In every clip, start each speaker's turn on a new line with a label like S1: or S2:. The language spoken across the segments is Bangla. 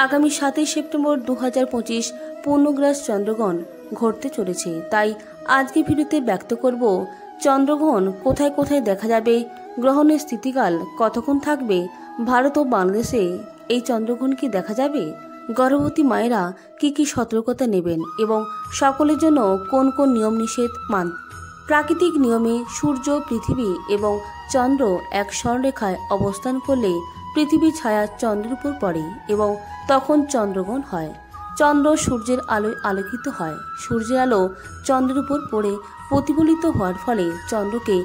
S1: আগামী 7 সেপ্টেম্বর 2025 পূর্ণগ্রাস চন্দ্রগ্রহণ ঘটতে চলেছে। তাই আজকে ভিডিওতে ব্যক্ত করব চন্দ্রগ্রহণ কোথায় কোথায় দেখা যাবে, গ্রহণের স্থিতিকাল কতক্ষণ থাকবে, ভারত ও বাংলাদেশে এই চন্দ্রগ্রহণ কি দেখা যাবে, গর্ভবতী মায়েরা কি কি সতর্কতা নেবেন এবং সকলের জন্য কোন কোন নিয়ম নিষেধ প্রাকৃতিক নিয়মে সূর্য, পৃথিবী এবং চন্দ্র এক সরলরেখায় অবস্থান করলে পৃথিবীর ছায়া চন্দ্রের উপর পড়ে এবং তখন চন্দ্রগ্রহণ হয়। চন্দ্র সূর্যের আলোয় আলোকিত হয়। সূর্যের আলো চন্দ্রের উপর পড়ে প্রতিফলিত হওয়ার ফলে চন্দ্রকে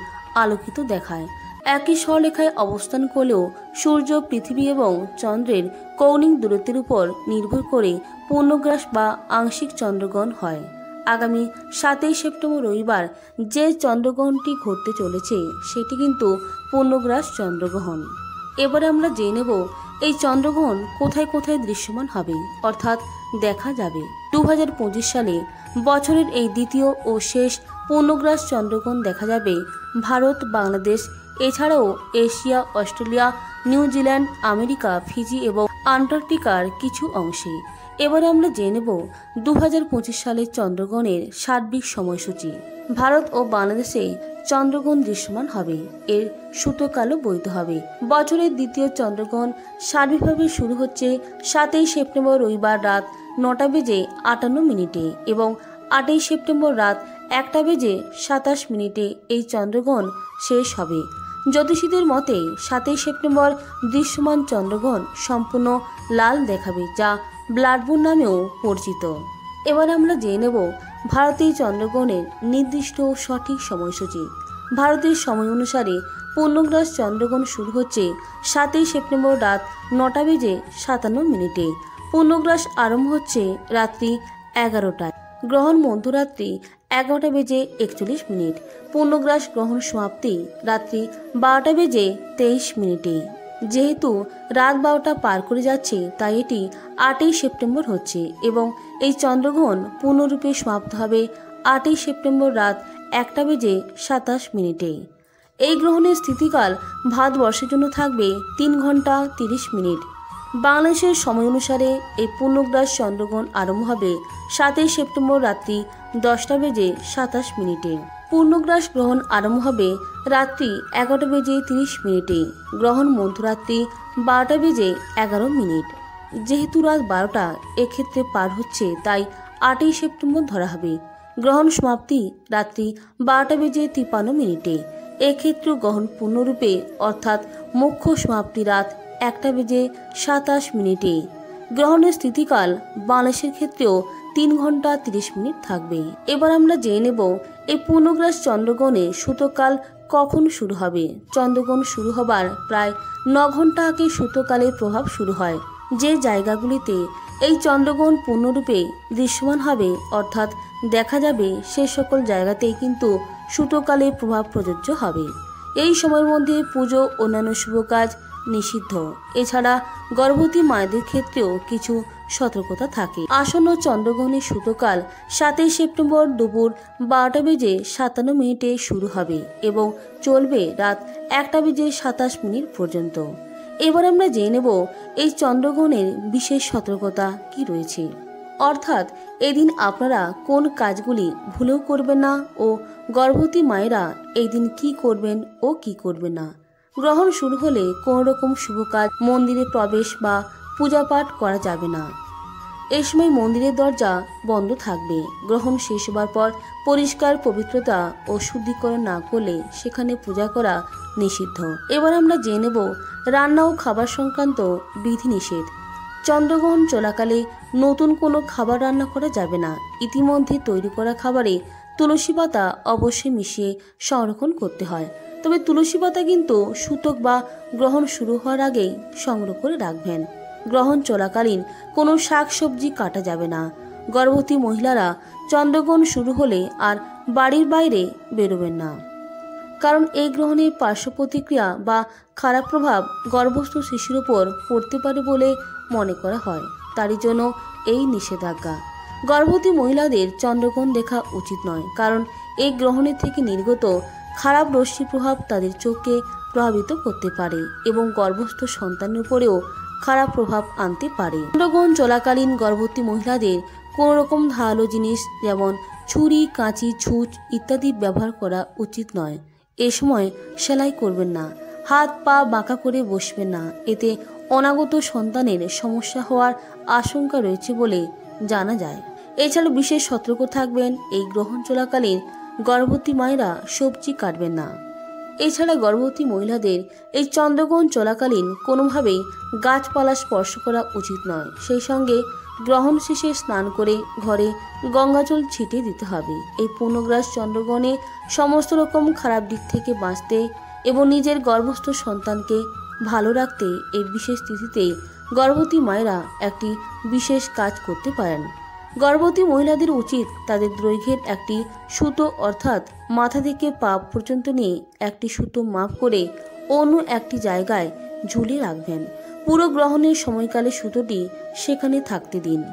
S1: আলোকিত দেখায়। একই সরলরেখায় অবস্থান করলেও সূর্য, পৃথিবী এবং চন্দ্রের কৌণিক দূরত্বের উপর নির্ভর করে পূর্ণগ্রাস বা আংশিক চন্দ্রগ্রহণ হয়। আগামী 7 সেপ্টেম্বর রবিবার যে চন্দ্রগ্রহণটি ঘটতে চলেছে সেটি কিন্তু পূর্ণগ্রাস চন্দ্রগ্রহণ। এবারে আমরা জেনে নেব এই চন্দ্রগ্রহণ কোথায় কোথায় দৃশ্যমান হবে, অর্থাৎ দেখা যাবে। 2025 সালে বছরের এই দ্বিতীয় ও শেষ পূর্ণগ্রাস চন্দ্রগ্রহণ দেখা যাবে ভারত, বাংলাদেশ এছাড়াও Asia, Australia, New Zealand, America, Fiji এবং আন্টার্কটিকার কিছু অংশে। এবারে আমরা জেনে নেব 2025 সালের চন্দ্রগ্রহণের সার্বিক সময়সূচি। ভারত ও বাংলাদেশে চন্দ্রগ্রহণ দৃশ্যমান হবে, এর সূতকালও বৈধ হবে। বছরের দ্বিতীয় চন্দ্রগ্রহণ সার্বিকভাবে শুরু হচ্ছে 7 সেপ্টেম্বর রবিবার রাত 9:58 এবং 8 সেপ্টেম্বর রাত 1:27 এই চন্দ্রগ্রহণ শেষ হবে। জ্যোতিষীদের মতে 7 সেপ্টেম্বর দৃশ্যমান চন্দ্রগ্রহণ সম্পূর্ণ লাল দেখাবে, যা ব্লাডমুন নামেও পরিচিত। এবার আমরা জেনে নেব ভারতীয় চন্দ্রগ্রহণের নির্দিষ্ট ও সঠিক সময়সূচি। ভারতের সময় অনুসারে পূর্ণগ্রাস চন্দ্রগ্রহণ শুরু হচ্ছে 7 সেপ্টেম্বর রাত 9:57। পূর্ণগ্রাস আরম্ভ হচ্ছে রাত্রি 11টায়। গ্রহণ মধ্যরাত্রি 11:41। পূর্ণগ্রাস গ্রহণ সমাপ্তি রাত্রি 12:23। যেহেতু রাত 12টা পার করে যাচ্ছে তাই এটি 8 সেপ্টেম্বর হচ্ছে এবং এই চন্দ্রগ্রহণ পূর্ণরূপে সমাপ্ত হবে 8 সেপ্টেম্বর রাত 1:27। এই গ্রহণের স্থিতিকাল ভারতবর্ষের জন্য থাকবে 3 ঘন্টা 30 মিনিট। বাংলাদেশের সময় অনুসারে এই পূর্ণগ্রাস চন্দ্রগ্রহণ আরম্ভ হবে 7 সেপ্টেম্বর রাত্রি 10:27। পূর্ণগ্রাস গ্রহণ আরম্ভ হবে রাত্রি 11:30। গ্রহণ মধ্যরাত্রি 12:11। যেহেতু রাত 12টা এক্ষেত্রে পার হচ্ছে তাই 8 সেপ্টেম্বর ধরা হবে। গ্রহণ সমাপ্তি রাত্রি 12:53। এক্ষেত্রে গ্রহণ পূর্ণরূপে অর্থাৎ মুখ্য সমাপ্তি রাত 1:27। গ্রহণের স্থিতিকাল বাংলাদেশের ক্ষেত্রেও 3 ঘন্টা 30 মিনিট থাকবে। এবার আমরা জেনে নেব এই পূর্ণগ্রাস চন্দ্রগ্রহণের সূতকাল কখন শুরু হবে। চন্দ্রগ্রহণ শুরু হবার প্রায় 9 ঘন্টা আগে সূতকালের প্রভাব শুরু হয়। যে জায়গাগুলিতে এই চন্দ্রগ্রহণ পূর্ণরূপে দৃশ্যমান হবে অর্থাৎ দেখা যাবে সে সকল জায়গাতেই কিন্তু সূতকালের প্রভাব প্রযোজ্য হবে। এই সময়ের মধ্যে পুজো, অন্যান্য শুভ কাজ নিষিদ্ধ। এছাড়া গর্ভবতী মায়েদের ক্ষেত্রেও কিছু সতর্কতা থাকে। আসন্ন চন্দ্রগ্রহণের সূতকাল 7 সেপ্টেম্বর দুপুর 12:57 শুরু হবে এবং চলবে রাত 1:27 পর্যন্ত। এবার আমরা জেনে নেব এই চন্দ্রগ্রহণের বিশেষ সতর্কতা কি রয়েছে, অর্থাৎ এদিন আপনারা কোন কাজগুলি ভুলেও করবেন না ও গর্ভবতী মায়েরা এই দিন কি করবেন ও কি করবেন না। গ্রহণ শুরু হলে কোনো রকম শুভ কাজ, মন্দিরে প্রবেশ বা পূজা পাঠ করা যাবে না। এই সময় মন্দিরের দরজা বন্ধ থাকবে। গ্রহণ শেষ হবার পর পরিষ্কার, পবিত্রতা ও শুদ্ধিকরণ না করলে সেখানে পূজা করা নিষিদ্ধ। এবার আমরা জেনে নেব রান্না ও খাবার সংক্রান্ত বিধিনিষেধ। চন্দ্রগ্রহণ চলাকালে নতুন কোনো খাবার রান্না করা যাবে না। ইতিমধ্যে তৈরি করা খাবারে তুলসী পাতা অবশ্যই মিশিয়ে সংরক্ষণ করতে হয়। তবে তুলসী পাতা কিন্তু সূতক বা গ্রহণ শুরু হওয়ার আগেই সংগ্রহ করে রাখবেন। গ্রহণ চলাকালীন কোনো শাকসবজি কাটা যাবে না। গর্ভবতী মহিলারা চন্দ্রগ্রহণ শুরু হলে আর বাড়ির বাইরে বেরোবেন না, কারণ এই গ্রহণের পার্শ্ব প্রতিক্রিয়া বা খারাপ প্রভাব গর্ভস্থ শিশুর উপর পড়তে পারে বলে মনে করা হয়। তারই জন্য এই নিষেধাজ্ঞা। গর্ভবতী মহিলাদের চন্দ্রগ্রহণ দেখা উচিত নয়, কারণ এই গ্রহণের থেকে নির্গত খারাপ রশ্মির প্রভাব তাদের চোখকে প্রভাবিত করতে পারে এবং গর্ভস্থ সন্তানের উপরেও খারাপ প্রভাব আনতে পারে। চন্দ্রগ্রহণ চলাকালীন গর্ভবতী মহিলাদের কোনো রকম ধারালো জিনিস যেমন ছুরি, কাঁচি, ছুঁচ ইত্যাদি ব্যবহার করা উচিত নয়। এ সময় সেলাই করবেন না, হাত পা বাঁকা করে বসবেন না, এতে অনাগত সন্তানের সমস্যা হওয়ার আশঙ্কা রয়েছে বলে জানা যায়। এছাড়াও বিশেষ সতর্ক থাকবেন, এই গ্রহণ চলাকালীন গর্ভবতী মায়েরা সবজি কাটবেন না। এছাড়া গর্ভবতী মহিলাদের এই চন্দ্রগ্রহণ চলাকালীন কোনোভাবেই গাছপালা স্পর্শ করা উচিত নয়। সেই সঙ্গে গ্রহণ শেষে স্নান করে ঘরে গঙ্গাজল ছিটিয়ে দিতে হবে। এই পূর্ণগ্রাস চন্দ্রগ্রহণে সমস্ত রকম খারাপ দিক থেকে বাঁচতে এবং নিজের গর্ভস্থ সন্তানকে ভালো রাখতে এই বিশেষ তিথিতে গর্ভবতী মায়েরা একটি বিশেষ কাজ করতে পারেন। গর্ভবতী মহিলাদের উচিত তাদের দৈর্ঘ্যের একটি সুতো অর্থাৎ মাথা থেকে পা পর্যন্ত নিয়ে একটি সুতো মাপ করে অন্য একটি জায়গায় ঝুলিয়ে রাখবেন। পুরো গ্রহণের সময়কালে সুতোটি সেখানে থাকতে দিন।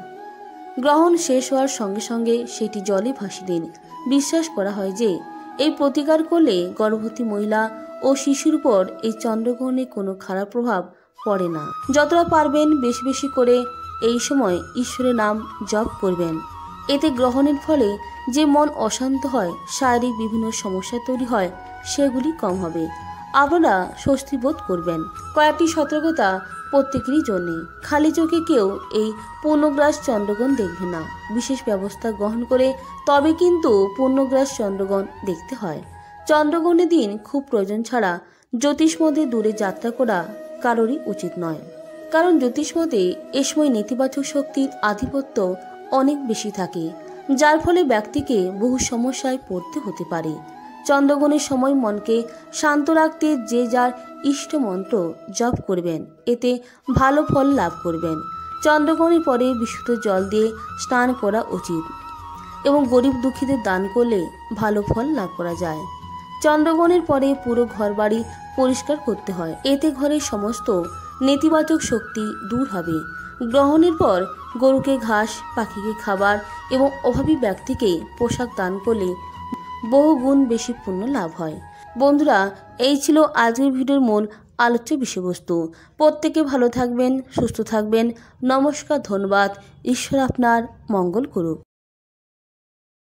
S1: গ্রহণ শেষ হওয়ার সঙ্গে সঙ্গে সেটি জলে ভাসিয়ে দিন। বিশ্বাস করা হয় যে এই প্রতিকার করলে গর্ভবতী মহিলা ও শিশুর উপর এই চন্দ্রগ্রহণে কোনো খারাপ প্রভাব পড়ে না। যতটা পারবেন বেশি বেশি করে এই সময় ঈশ্বরের নাম জপ করবেন। এতে গ্রহণের ফলে যে মন অশান্ত হয়, শারীরিক বিভিন্ন সমস্যা তৈরি হয়, সেগুলি কম হবে। আপনারা স্বস্তি বোধ করবেন। কয়েকটি সতর্কতা প্রত্যেকেরই জন্য। খালি চোখে কেউ এই পূর্ণগ্রাস চন্দ্রগ্রহণ দেখবে না। বিশেষ ব্যবস্থা গ্রহণ করে তবে কিন্তু পূর্ণগ্রাস চন্দ্রগ্রহণ দেখতে হয়। চন্দ্রগ্রহণের দিন খুব প্রয়োজন ছাড়া জ্যোতিষমতে দূরে যাত্রা করা কারোরই উচিত নয়। কারণ জ্যোতিষমতে এ সময় নেতিবাচক শক্তির আধিপত্য অনেক বেশি থাকে, যার ফলে ব্যক্তিকে বহু সমস্যায় পড়তে হতে পারে। চন্দ্রগ্রহণের সময় মনকে শান্ত রাখতে যে যার ইষ্ট মন্ত্র জপ করবেন, এতে ভালো ফল লাভ করবেন। চন্দ্রগ্রহণের পরে বিশুদ্ধ জল দিয়ে স্নান করা উচিত এবং গরিব দুঃখীদের দান করলে ভালো ফল লাভ করা যায়। চন্দ্রগ্রহণের পরে পুরো ঘরবাড়ি পরিষ্কার করতে হয়, এতে ঘরের সমস্ত নেতিবাচক শক্তি দূর হবে। গ্রহণের পর গরুকে ঘাস, পাখিকে খাবার এবং অভাবী ব্যক্তিকে পোশাক দান করলে বহু গুণ বেশি পুণ্য লাভ হয়। বন্ধুরা, এই ছিল আজকের ভিডিওর মূল আলোচ্য বিষয়বস্তু। প্রত্যেকে ভালো থাকবেন, সুস্থ থাকবেন। নমস্কার, ধন্যবাদ। ঈশ্বর আপনার মঙ্গল করুক।